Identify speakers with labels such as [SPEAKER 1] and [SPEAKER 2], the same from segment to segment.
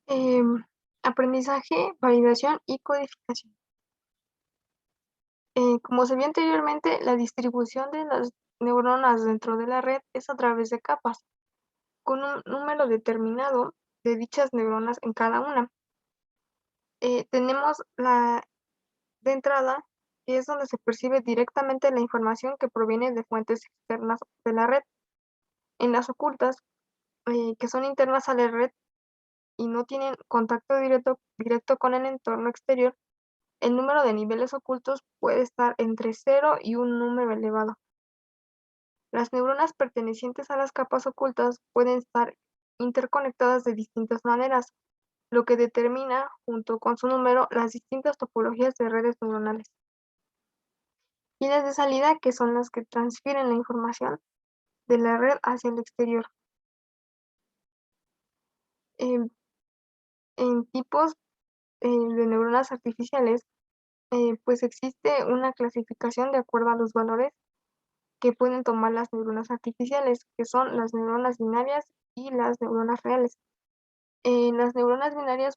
[SPEAKER 1] Em, Aprendizaje, validación y codificación. Como se vio anteriormente, la distribución de las neuronas dentro de la red es a través de capas, con un número determinado de dichas neuronas en cada una. Tenemos la de entrada, que es donde se percibe directamente la información que proviene de fuentes externas de la red. En las ocultas, que son internas a la red y no tienen contacto directo con el entorno exterior, el número de niveles ocultos puede estar entre cero y un número elevado. Las neuronas pertenecientes a las capas ocultas pueden estar interconectadas de distintas maneras, lo que determina, junto con su número, las distintas topologías de redes neuronales. Y las de salida, que son las que transfieren la información de la red hacia el exterior. En, en tipos de neuronas artificiales, pues existe una clasificación de acuerdo a los valores que pueden tomar las neuronas artificiales, que son las neuronas binarias y las neuronas reales. En las neuronas binarias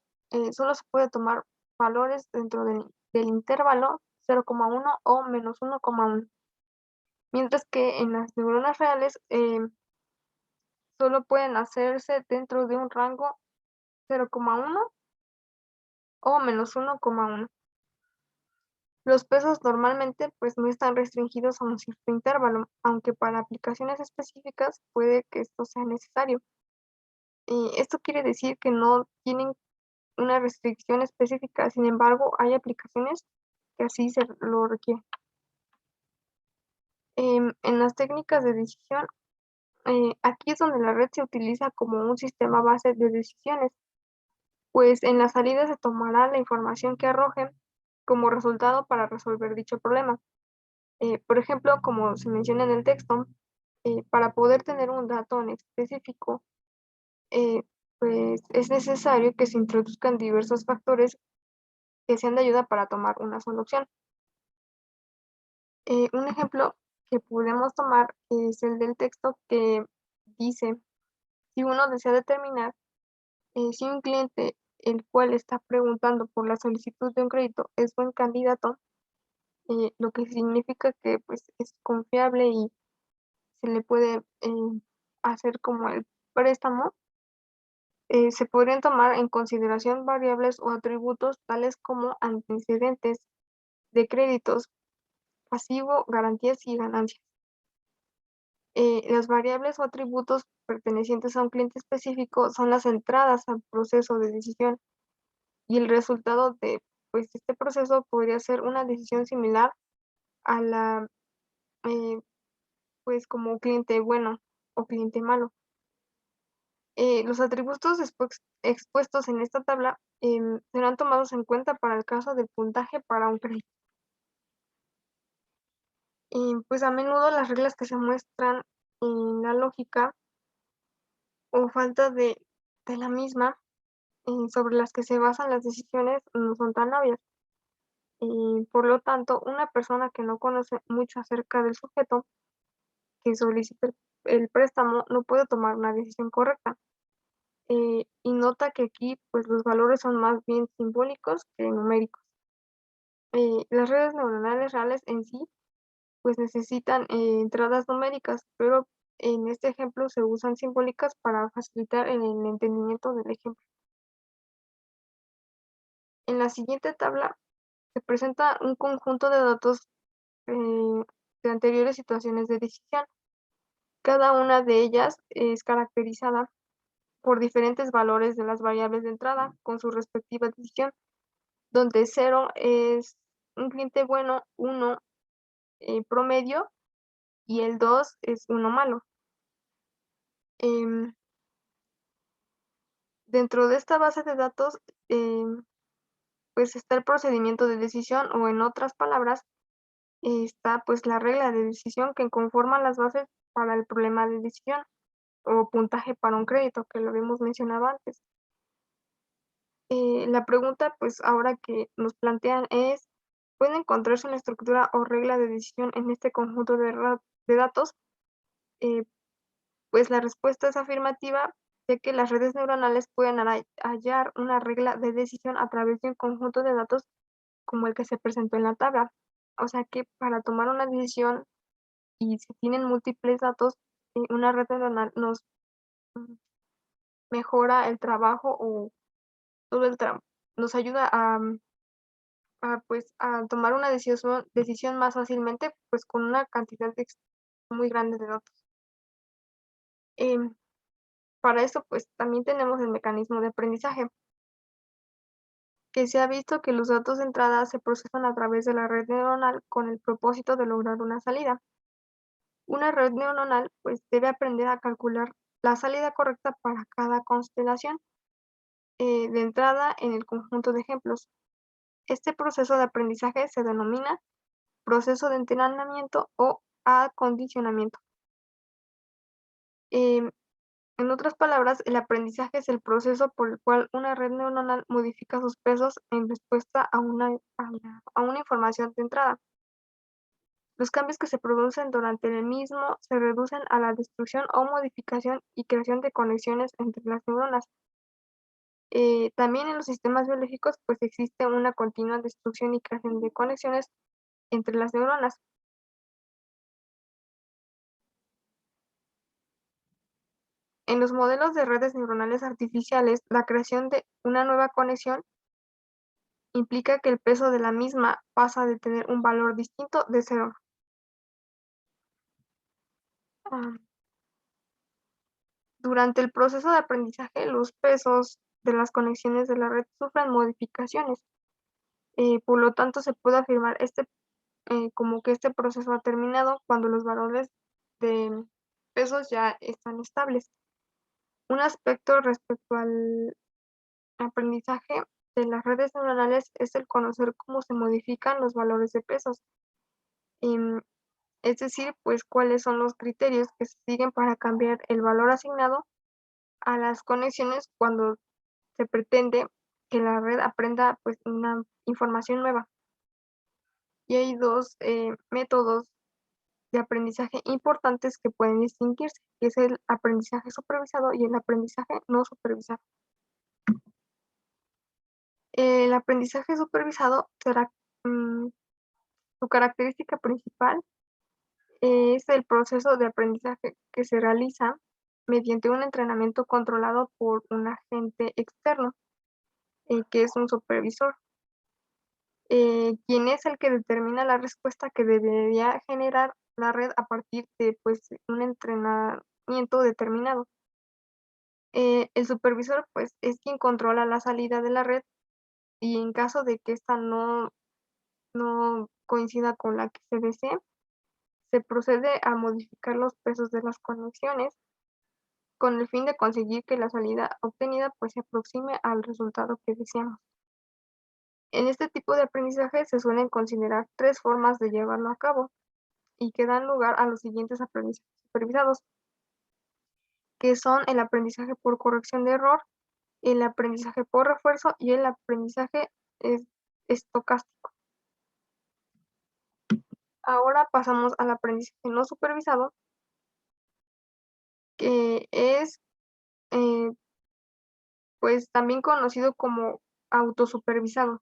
[SPEAKER 1] solo se puede tomar valores dentro del intervalo 0,1 o -1,1, mientras que en las neuronas reales solo pueden hacerse dentro de un rango 0,1 o -1,1. Los pesos normalmente pues no están restringidos a un cierto intervalo, aunque para aplicaciones específicas puede que esto sea necesario. Esto quiere decir que no tienen una restricción específica, sin embargo, hay aplicaciones que así se lo requieren. En las técnicas de decisión, aquí es donde la red se utiliza como un sistema base de decisiones, pues en la salida se tomará la información que arrojen como resultado para resolver dicho problema. Por ejemplo, como se menciona en el texto, para poder tener un dato en específico, eh, pues es necesario que se introduzcan diversos factores que sean de ayuda para tomar una solución. Un ejemplo que podemos tomar es el del texto que dice, si uno desea determinar si un cliente el cual está preguntando por la solicitud de un crédito es buen candidato, lo que significa que pues es confiable y se le puede hacer como el préstamo. Se podrían tomar en consideración variables o atributos tales como antecedentes de créditos, pasivo, garantías y ganancias. Las variables o atributos pertenecientes a un cliente específico son las entradas al proceso de decisión y el resultado de pues, este proceso podría ser una decisión similar a la, eh, pues como cliente bueno o cliente malo. Los atributos expuestos en esta tabla serán tomados en cuenta para el caso del puntaje para un crédito. Pues a menudo las reglas que se muestran en la lógica o falta de la misma sobre las que se basan las decisiones no son tan obvias. Por lo tanto, una persona que no conoce mucho acerca del sujeto que solicita el préstamo no puede tomar una decisión correcta. Y nota que aquí pues los valores son más bien simbólicos que numéricos. Las redes neuronales reales en sí pues necesitan entradas numéricas, pero en este ejemplo se usan simbólicas para facilitar el entendimiento del ejemplo. En la siguiente tabla se presenta un conjunto de datos de anteriores situaciones de decisión. Cada una de ellas es caracterizada por diferentes valores de las variables de entrada con su respectiva decisión, donde 0 es un cliente bueno, 1 promedio y el 2 es uno malo. Em, Dentro de esta base de datos, pues está el procedimiento de decisión o en otras palabras, está pues la regla de decisión que conforma las bases para el problema de decisión o puntaje para un crédito, que lo habíamos mencionado antes. La pregunta, pues ahora que nos plantean es, ¿puede encontrarse una estructura o regla de decisión en este conjunto de datos? Eh, pues la respuesta es afirmativa, ya que las redes neuronales pueden hallar una regla de decisión a través de un conjunto de datos como el que se presentó en la tabla. O sea que para tomar una decisión y si tienen múltiples datos, una red neuronal nos mm, mejora el trabajo o todo el tra nos ayuda pues, a tomar una decisión más fácilmente, pues, con una cantidad muy grande de datos. Em, para eso, pues, también tenemos el mecanismo de aprendizaje, que se ha visto que los datos de entrada se procesan a través de la red neuronal con el propósito de lograr una salida. Una red neuronal, pues, debe aprender a calcular la salida correcta para cada constelación, de entrada en el conjunto de ejemplos. Este proceso de aprendizaje se denomina proceso de entrenamiento o acondicionamiento. Em, en otras palabras, el aprendizaje es el proceso por el cual una red neuronal modifica sus pesos en respuesta a una información de entrada. Los cambios que se producen durante el mismo se reducen a la destrucción o modificación y creación de conexiones entre las neuronas. También en los sistemas biológicos, pues existe una continua destrucción y creación de conexiones entre las neuronas. En los modelos de redes neuronales artificiales, la creación de una nueva conexión implica que el peso de la misma pasa de tener un valor distinto de cero. Ah, Durante el proceso de aprendizaje, los pesos de las conexiones de la red sufren modificaciones. Por lo tanto, se puede afirmar como que este proceso ha terminado cuando los valores de pesos ya están estables. Un aspecto respecto al aprendizaje de las redes neuronales es el conocer cómo se modifican los valores de pesos. Em, es decir, pues cuáles son los criterios que se siguen para cambiar el valor asignado a las conexiones cuando se pretende que la red aprenda pues una información nueva. Y hay dos métodos de aprendizaje importantes que pueden distinguirse, que es el aprendizaje supervisado y el aprendizaje no supervisado. El aprendizaje supervisado su característica principal es el proceso de aprendizaje que se realiza mediante un entrenamiento controlado por un agente externo, que es un supervisor, quien es el que determina la respuesta que debería generar la red a partir de pues, un entrenamiento determinado. El supervisor pues, es quien controla la salida de la red y en caso de que ésta no coincida con la que se desee, se procede a modificar los pesos de las conexiones con el fin de conseguir que la salida obtenida pues se aproxime al resultado que deseamos. En este tipo de aprendizaje se suelen considerar tres formas de llevarlo a cabo y que dan lugar a los siguientes aprendizajes supervisados, que son el aprendizaje por corrección de error, el aprendizaje por refuerzo y el aprendizaje es- estocástico. Ahora pasamos al aprendizaje no supervisado, que es eh, pues también conocido como autosupervisado.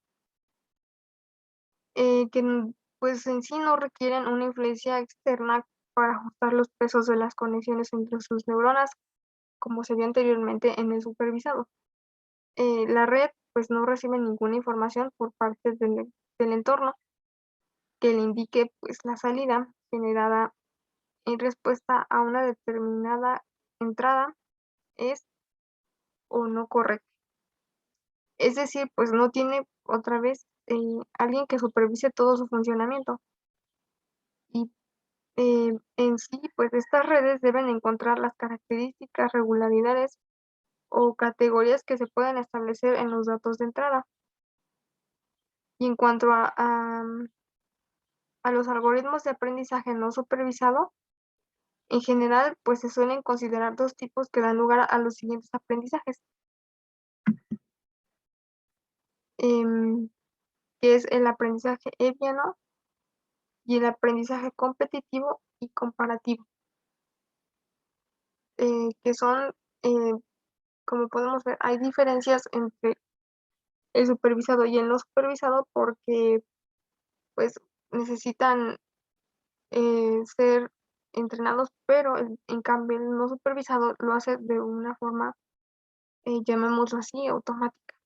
[SPEAKER 1] Pues, en sí no requieren una influencia externa para ajustar los pesos de las conexiones entre sus neuronas, como se vio anteriormente en el supervisado. La red, pues, no recibe ninguna información por parte del entorno que le indique, pues, la salida generada en respuesta a una determinada entrada es o no correcta. Es decir, pues, no tiene otra vez, alguien que supervise todo su funcionamiento. Y en sí, pues estas redes deben encontrar las características, regularidades o categorías que se pueden establecer en los datos de entrada. Y en cuanto a los algoritmos de aprendizaje no supervisado, en general, pues se suelen considerar dos tipos que dan lugar a los siguientes aprendizajes, em, que es el aprendizaje Hebbiano y el aprendizaje competitivo y comparativo, que son como podemos ver, hay diferencias entre el supervisado y el no supervisado porque, pues, necesitan, ser entrenados, pero en cambio el no supervisado lo hace de una forma, llamémoslo así, automática.